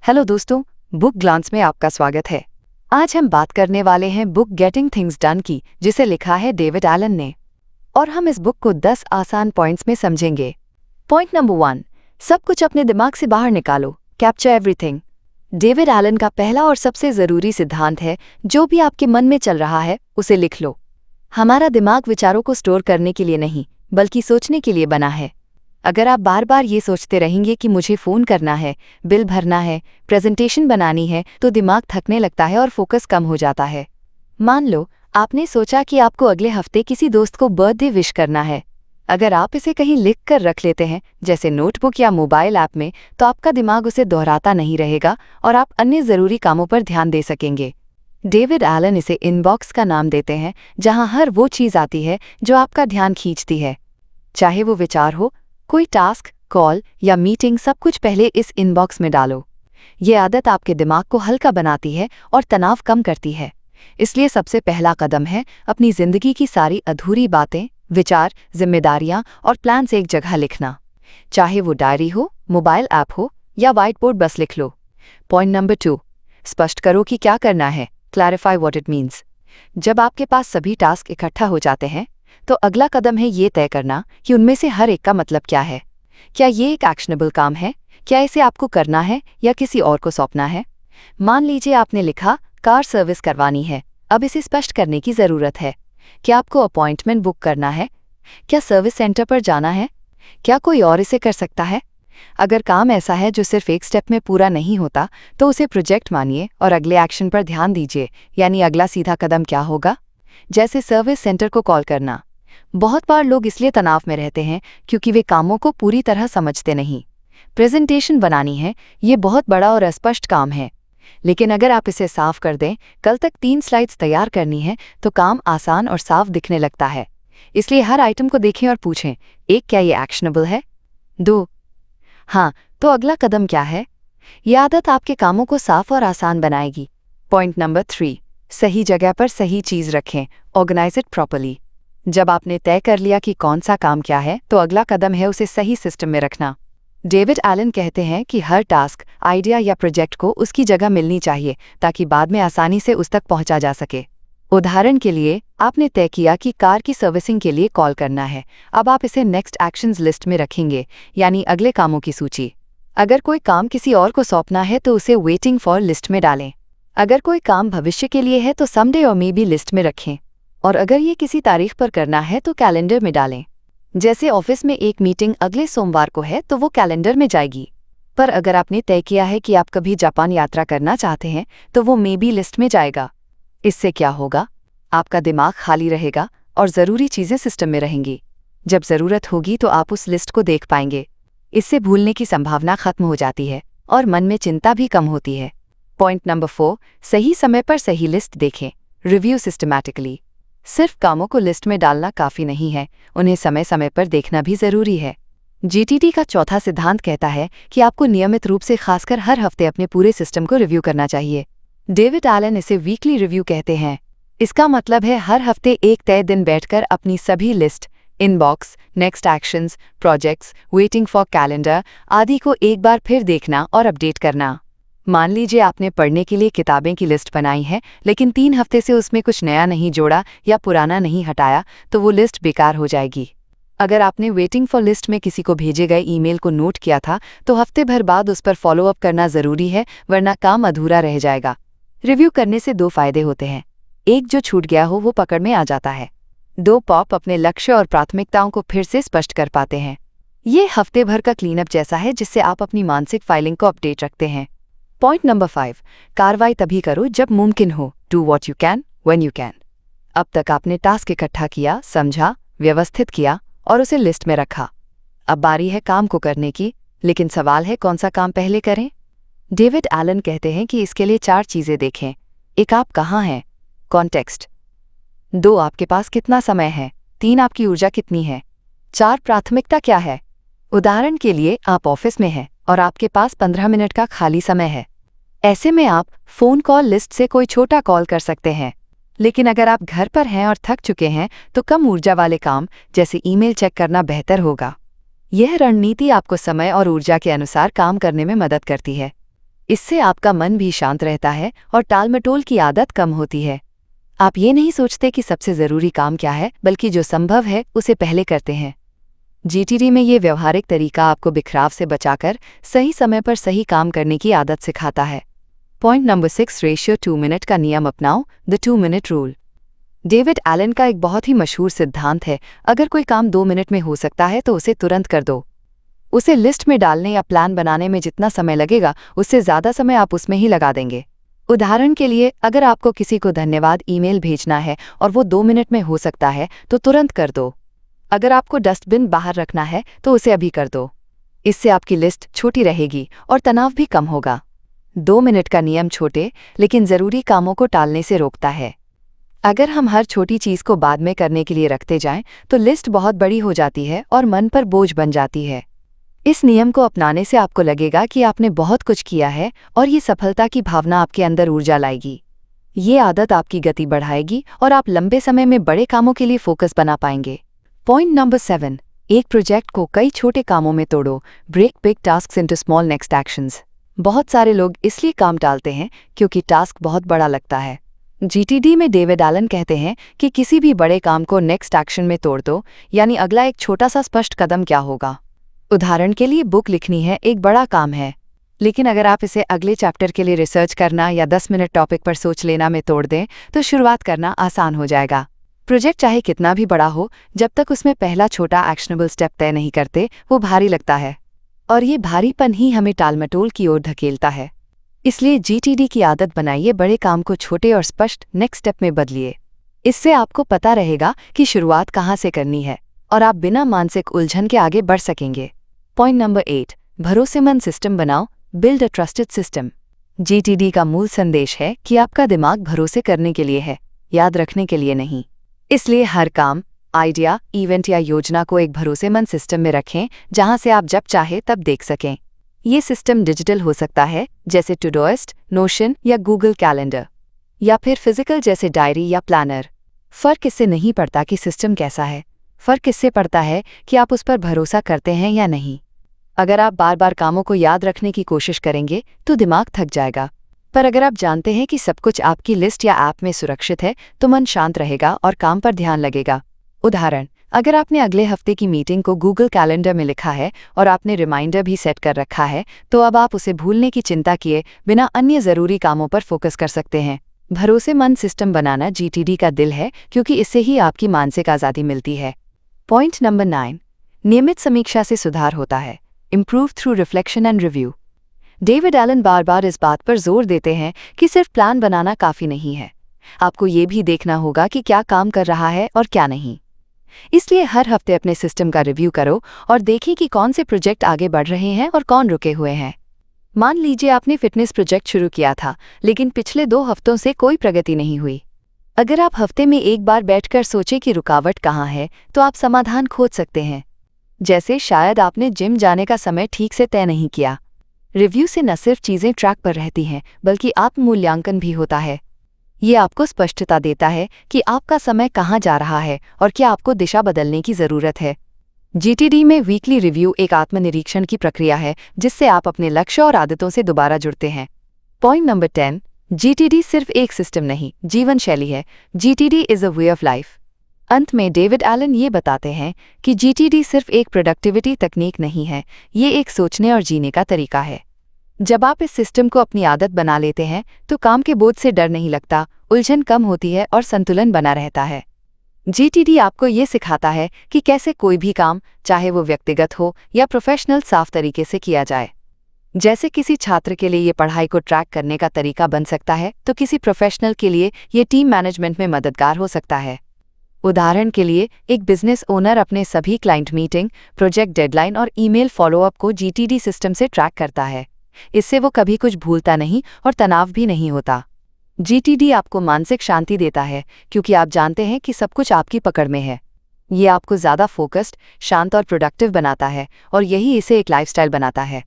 Hello दोस्तों, book glance में आपका स्वागत है। आज हम बात करने वाले हैं बुक गेटिंग थिंग्स डन की, जिसे लिखा है डेविड एलन ने। और हम इस बुक को 10 आसान पॉइंट्स में समझेंगे। पॉइंट नंबर 1, सब कुछ अपने दिमाग से बाहर निकालो, कैप्चर एवरीथिंग। डेविड एलन का पहला और सबसे ज़रूरी सिद्धांत है, जो भी आपके मन में चल रहा है उसे लिख लो। हमारा दिमाग विचारों को स्टोर करने के लिए नहीं, बल्कि सोचने के लिए बना है। अगर आप बार बार ये सोचते रहेंगे कि मुझे फ़ोन करना है, बिल भरना है, प्रेजेंटेशन बनानी है, तो दिमाग थकने लगता है और फोकस कम हो जाता है। मान लो आपने सोचा कि आपको अगले हफ्ते किसी दोस्त को बर्थडे विश करना है। अगर आप इसे कहीं लिख कर रख लेते हैं, जैसे नोटबुक या मोबाइल ऐप में, तो आपका दिमाग उसे दोहराता नहीं रहेगा और आप अन्य ज़रूरी कामों पर ध्यान दे सकेंगे। डेविड एलन इसे इनबॉक्स का नाम देते हैं, जहां हर वो चीज़ आती है जो आपका ध्यान खींचती है। चाहे वो विचार हो, कोई टास्क, कॉल या मीटिंग, सब कुछ पहले इस इनबॉक्स में डालो। ये आदत आपके दिमाग को हल्का बनाती है और तनाव कम करती है। इसलिए सबसे पहला कदम है अपनी जिंदगी की सारी अधूरी बातें, विचार, जिम्मेदारियां और प्लान्स एक जगह लिखना। चाहे वो डायरी हो, मोबाइल ऐप हो या व्हाइट बोर्ड, बस लिख लो। पॉइंट नंबर 2, स्पष्ट करो कि क्या करना है, क्लैरिफाई व्हाट इट मीन्स। जब आपके पास सभी टास्क इकट्ठा हो जाते हैं, तो अगला कदम है ये तय करना कि उनमें से हर एक का मतलब क्या है। क्या ये एक एक्शनेबल काम है? क्या इसे आपको करना है या किसी और को सौंपना है? मान लीजिए आपने लिखा कार सर्विस करवानी है। अब इसे स्पष्ट करने की ज़रूरत है। क्या आपको अपॉइंटमेंट बुक करना है? क्या सर्विस सेंटर पर जाना है? क्या कोई और इसे कर सकता है? अगर काम ऐसा है जो सिर्फ एक स्टेप में पूरा नहीं होता, तो उसे प्रोजेक्ट मानिए और अगले एक्शन पर ध्यान दीजिए। यानी अगला सीधा कदम क्या होगा? जैसे सर्विस सेंटर को कॉल करना। बहुत बार लोग इसलिए तनाव में रहते हैं क्योंकि वे कामों को पूरी तरह समझते नहीं। प्रेजेंटेशन बनानी है, ये बहुत बड़ा और अस्पष्ट काम है। लेकिन अगर आप इसे साफ कर दें, कल तक 3 स्लाइड्स तैयार करनी है, तो काम आसान और साफ दिखने लगता है। इसलिए हर आइटम को देखें और पूछें, 1, क्या ये एक्शनेबल है? 2, हाँ, तो अगला कदम क्या है? यह आदत आपके कामों को साफ और आसान बनाएगी। पॉइंट नंबर 3, सही जगह पर सही चीज़ रखें, ऑर्गेनाइज इट प्रॉपर्ली। जब आपने तय कर लिया कि कौन सा काम क्या है, तो अगला कदम है उसे सही सिस्टम में रखना। डेविड एलन कहते हैं कि हर टास्क, आइडिया या प्रोजेक्ट को उसकी जगह मिलनी चाहिए, ताकि बाद में आसानी से उस तक पहुंचा जा सके। उदाहरण के लिए, आपने तय किया कि कार की सर्विसिंग के लिए कॉल करना है। अब आप इसे नेक्स्ट एक्शंस लिस्ट में रखेंगे, यानी अगले कामों की सूची। अगर कोई काम किसी और को सौंपना है, तो उसे वेटिंग फॉर लिस्ट में डालें। अगर कोई काम भविष्य के लिए है, तो समडे और मे बी लिस्ट में रखें। और अगर ये किसी तारीख पर करना है, तो कैलेंडर में डालें। जैसे ऑफिस में एक मीटिंग अगले सोमवार को है, तो वो कैलेंडर में जाएगी। पर अगर आपने तय किया है कि आप कभी जापान यात्रा करना चाहते हैं, तो वो मे बी लिस्ट में जाएगा। इससे क्या होगा? आपका दिमाग खाली रहेगा और ज़रूरी चीज़ें सिस्टम में रहेंगी। जब ज़रूरत होगी तो आप उस लिस्ट को देख पाएंगे। इससे भूलने की संभावना खत्म हो जाती है और मन में चिंता भी कम होती है। पॉइंट नंबर 4, सही समय पर सही लिस्ट देखें, रिव्यू सिस्टमैटिकली। सिर्फ कामों को लिस्ट में डालना काफ़ी नहीं है, उन्हें समय समय पर देखना भी ज़रूरी है। जीटीटी का चौथा सिद्धांत कहता है कि आपको नियमित रूप से, खासकर हर हफ्ते, अपने पूरे सिस्टम को रिव्यू करना चाहिए। डेविड एलन इसे वीकली रिव्यू कहते हैं। इसका मतलब है हर हफ्ते एक तय दिन बैठकर अपनी सभी list, inbox, next actions, projects, waiting for calendar आदि को एक बार फिर देखना और अपडेट करना। मान लीजिए आपने पढ़ने के लिए किताबें की लिस्ट बनाई है, लेकिन 3 हफ्ते से उसमें कुछ नया नहीं जोड़ा या पुराना नहीं हटाया, तो वो लिस्ट बेकार हो जाएगी। अगर आपने वेटिंग फॉर लिस्ट में किसी को भेजे गए ईमेल को नोट किया था, तो हफ्ते भर बाद उस पर फॉलो अप करना ज़रूरी है, वरना काम अधूरा रह जाएगा। रिव्यू करने से 2 फायदे होते हैं। एक, जो छूट गया हो वो पकड़ में आ जाता है। 2, पॉप अपने लक्ष्य और प्राथमिकताओं को फिर से स्पष्ट कर पाते हैं। ये हफ्ते भर का क्लीनअप जैसा है, जिससे आप अपनी मानसिक फाइलिंग को अपडेट रखते हैं। पॉइंट नंबर 5, कार्रवाई तभी करो जब मुमकिन हो, do what you can when you can. अब तक आपने टास्क इकट्ठा किया, समझा, व्यवस्थित किया और उसे लिस्ट में रखा। अब बारी है काम को करने की, लेकिन सवाल है कौन सा काम पहले करें? डेविड एलन कहते हैं कि इसके लिए 4 चीज़ें देखें। 1, आप कहाँ हैं, कॉन्टेक्स्ट। 2, आपके पास कितना समय है। 3, आपकी ऊर्जा कितनी है। 4, प्राथमिकता क्या है। उदाहरण के लिए, आप ऑफिस में हैं और आपके पास 15 मिनट का खाली समय है। ऐसे में आप फ़ोन कॉल लिस्ट से कोई छोटा कॉल कर सकते हैं। लेकिन अगर आप घर पर हैं और थक चुके हैं, तो कम ऊर्जा वाले काम जैसे ईमेल चेक करना बेहतर होगा। यह रणनीति आपको समय और ऊर्जा के अनुसार काम करने में मदद करती है। इससे आपका मन भी शांत रहता है और टालमटोल की आदत कम होती है। आप ये नहीं सोचते कि सबसे ज़रूरी काम क्या है, बल्कि जो संभव है उसे पहले करते हैं। जीटीडी में ये व्यवहारिक तरीका आपको बिखराव से बचाकर सही समय पर सही काम करने की आदत सिखाता है। पॉइंट नंबर 6, रेशियो 2 मिनट का नियम अपनाओ, the 2 minute rule. David Allen का एक बहुत ही मशहूर सिद्धांत है, अगर कोई काम 2 मिनट में हो सकता है तो उसे तुरंत कर दो। उसे लिस्ट में डालने या प्लान बनाने में जितना समय लगेगा उससे ज़्यादा समय आप उसमें ही लगा देंगे। उदाहरण के लिए, अगर आपको किसी को धन्यवाद ईमेल भेजना है और वो 2 मिनट में हो सकता है तो तुरंत कर दो। अगर आपको डस्टबिन बाहर रखना है तो उसे अभी कर दो। इससे आपकी लिस्ट छोटी रहेगी और तनाव भी कम होगा। 2 मिनट का नियम छोटे लेकिन ज़रूरी कामों को टालने से रोकता है। अगर हम हर छोटी चीज़ को बाद में करने के लिए रखते जाएं तो लिस्ट बहुत बड़ी हो जाती है और मन पर बोझ बन जाती है। इस नियम को अपनाने से आपको लगेगा कि आपने बहुत कुछ किया है और ये सफलता की भावना आपके अंदर ऊर्जा लाएगी। ये आदत आपकी गति बढ़ाएगी और आप लंबे समय में बड़े कामों के लिए फोकस बना पाएंगे। पॉइंट नंबर 7, एक प्रोजेक्ट को कई छोटे कामों में तोड़ो, break big tasks into small next actions. बहुत सारे लोग इसलिए काम टालते हैं क्योंकि टास्क बहुत बड़ा लगता है। जीटीडी में डेविड एलन कहते हैं कि किसी भी बड़े काम को नेक्स्ट एक्शन में तोड़ दो, यानी अगला एक छोटा सा स्पष्ट कदम क्या होगा। उदाहरण के लिए, बुक लिखनी है एक बड़ा काम है, लेकिन अगर आप इसे अगले चैप्टर के लिए रिसर्च करना या 10 मिनट टॉपिक पर सोच लेना में तोड़ दें तो शुरुआत करना आसान हो जाएगा। प्रोजेक्ट चाहे कितना भी बड़ा हो, जब तक उसमें पहला छोटा एक्शनेबल स्टेप तय नहीं करते वो भारी लगता है, और ये भारीपन ही हमें टालमटोल की ओर धकेलता है। इसलिए जीटीडी की आदत बनाइए, बड़े काम को छोटे और स्पष्ट नेक्स्ट स्टेप में बदलिए। इससे आपको पता रहेगा कि शुरुआत कहाँ से करनी है और आप बिना मानसिक उलझन के आगे बढ़ सकेंगे। पॉइंट नंबर 8, भरोसेमंद सिस्टम बनाओ, build a trusted system. GTD का मूल संदेश है कि आपका दिमाग भरोसे करने के लिए है, याद रखने के लिए नहीं। इसलिए हर काम, आइडिया, इवेंट या योजना को एक भरोसेमंद सिस्टम में रखें जहां से आप जब चाहे तब देख सकें। ये सिस्टम डिजिटल हो सकता है जैसे टूडोइस्ट, नोशन या गूगल कैलेंडर, या फिर फिजिकल जैसे डायरी या प्लानर। फर्क इससे नहीं पड़ता कि सिस्टम कैसा है, फर्क इससे पड़ता है कि आप उस पर भरोसा करते हैं या नहीं। अगर आप बार बार कामों को याद रखने की कोशिश करेंगे तो दिमाग थक जाएगा, पर अगर आप जानते हैं कि सब कुछ आपकी लिस्ट या ऐप में सुरक्षित है तो मन शांत रहेगा और काम पर ध्यान लगेगा। उदाहरण, अगर आपने अगले हफ्ते की मीटिंग को गूगल कैलेंडर में लिखा है और आपने रिमाइंडर भी सेट कर रखा है, तो अब आप उसे भूलने की चिंता किए बिना अन्य ज़रूरी कामों पर फोकस कर सकते हैं। भरोसेमंद सिस्टम बनाना जीटीडी का दिल है, क्योंकि इससे ही आपकी मानसिक आज़ादी मिलती है। पॉइंट नंबर 9, नियमित समीक्षा से सुधार होता है, improve through reflection and review. David Allen बार बार इस बात पर जोर देते हैं कि सिर्फ प्लान बनाना काफ़ी नहीं है, आपको ये भी देखना होगा कि क्या काम कर रहा है और क्या नहीं। इसलिए हर हफ्ते अपने सिस्टम का रिव्यू करो और देखें कि कौन से प्रोजेक्ट आगे बढ़ रहे हैं और कौन रुके हुए हैं। मान लीजिए आपने फिटनेस प्रोजेक्ट शुरू किया था, लेकिन पिछले 2 हफ्तों से कोई प्रगति नहीं हुई। अगर आप हफ्ते में एक बार बैठकर सोचें कि रुकावट कहाँ है, तो आप समाधान खोज सकते हैं। जैसे शायद आपने जिम जाने का समय ठीक से तय नहीं किया। रिव्यू से न सिर्फ चीज़ें ट्रैक पर रहती हैं, बल्कि आत्म मूल्यांकन भी होता है। ये आपको स्पष्टता देता है कि आपका समय कहाँ जा रहा है और क्या आपको दिशा बदलने की ज़रूरत है। जीटीडी में वीकली रिव्यू एक आत्मनिरीक्षण की प्रक्रिया है जिससे आप अपने लक्ष्य और आदतों से दोबारा जुड़ते हैं। पॉइंट नंबर 10, जीटीडी सिर्फ एक सिस्टम नहीं, जीवन शैली है। GTD is a way of life. अंत में डेविड एलन ये बताते हैं कि जीटीडी सिर्फ एक प्रोडक्टिविटी तकनीक नहीं है, ये एक सोचने और जीने का तरीका है। जब आप इस सिस्टम को अपनी आदत बना लेते हैं तो काम के बोझ से डर नहीं लगता, उलझन कम होती है और संतुलन बना रहता है। जीटीडी आपको ये सिखाता है कि कैसे कोई भी काम, चाहे वो व्यक्तिगत हो या प्रोफेशनल, साफ तरीके से किया जाए। जैसे किसी छात्र के लिए ये पढ़ाई को ट्रैक करने का तरीका बन सकता है, तो किसी प्रोफेशनल के लिए ये टीम मैनेजमेंट में मददगार हो सकता है। उदाहरण के लिए, एक बिजनेस ओनर अपने सभी क्लाइंट मीटिंग, प्रोजेक्ट डेडलाइन और ईमेल फॉलोअप को जीटीडी सिस्टम से ट्रैक करता है। इससे वो कभी कुछ भूलता नहीं और तनाव भी नहीं होता। जीटीडी आपको मानसिक शांति देता है, क्योंकि आप जानते हैं कि सब कुछ आपकी पकड़ में है। ये आपको ज़्यादा फोकस्ड, शांत और प्रोडक्टिव बनाता है, और यही इसे एक लाइफस्टाइल बनाता है।